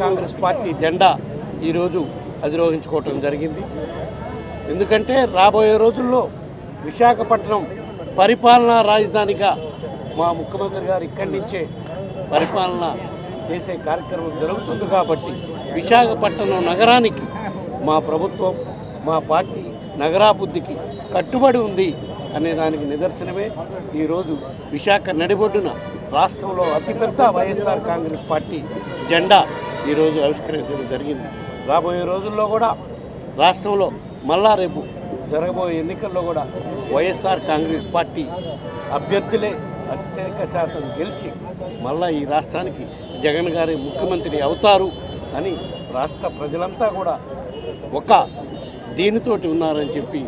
Congress party జెండా ఈరోజు అధిరోహించుకోవటం జరిగింది. ఎందుకంటే రాబోయే రోజుల్లో విశాఖపట్నం పరిపాలనా రాజధానిగా మా ముఖ్యమంత్రి గారు ఇక్కడి నుంచే పరిపాలన చేసే కార్యక్రమం జరుగుతుంది. కాబట్టి విశాఖపట్నం నగరానికి మా ప్రభుత్వం, మా పార్టీ నగరాభివృద్ధికి కట్టుబడి ఉంది అనే దానికి నిదర్శనమే ఈరోజు విశాఖ నడిబొడ్డున రాష్ట్రంలో అతిపెద్ద వైఎస్ఆర్ కాంగ్రెస్ పార్టీ జెండా ఈరోజు ఆవిష్కరించడం జరిగింది. రాబోయే రోజుల్లో కూడా రాష్ట్రంలో మళ్ళా రేపు జరగబోయే ఎన్నికల్లో కూడా వైఎస్ఆర్ కాంగ్రెస్ పార్టీ అభ్యర్థులే అత్యధిక శాతం గెలిచి మళ్ళా ఈ రాష్ట్రానికి జగన్ గారి ముఖ్యమంత్రి అవుతారు అని రాష్ట్ర ప్రజలంతా కూడా ఒక దీనితోటి ఉన్నారని చెప్పి,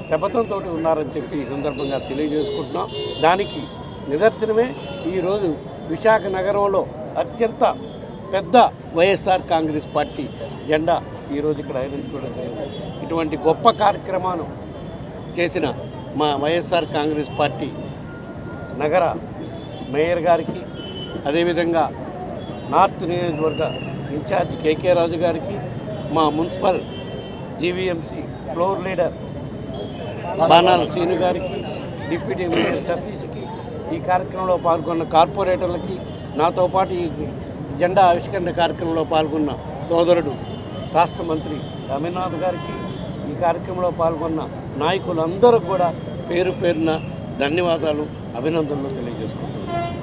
శపథంతో ఉన్నారని చెప్పి ఈ సందర్భంగా తెలియజేసుకుంటున్నాం. దానికి నిదర్శనమే ఈరోజు విశాఖ నగరంలో అత్యంత పెద్ద వైఎస్ఆర్ కాంగ్రెస్ పార్టీ జెండా ఈరోజు ఇక్కడ ఆవిష్కరించుకోవడం జరిగింది. ఇటువంటి గొప్ప కార్యక్రమాలు చేసిన మా వైఎస్ఆర్ కాంగ్రెస్ పార్టీ నగర మేయర్ గారికి, అదేవిధంగా నార్త్ నియోజకవర్గ ఇన్ఛార్జ్ కేకే రాజు గారికి, మా మున్సిపల్ జీవీఎంసీ ఫ్లోర్ లీడర్ బాణాల శ్రీను గారికి, డిప్యూటీ మేయర్ సతీష్కి, ఈ కార్యక్రమంలో పాల్గొన్న కార్పొరేటర్లకి, నాతో పాటు ఈ జెండా ఆవిష్కరణ కార్యక్రమంలో పాల్గొన్న సోదరుడు రాష్ట్ర మంత్రి అమర్నాథ్ గారికి, ఈ కార్యక్రమంలో పాల్గొన్న నాయకులందరూ కూడా పేరు పేరున ధన్యవాదాలు, అభినందనలు తెలియజేసుకుంటున్నాను.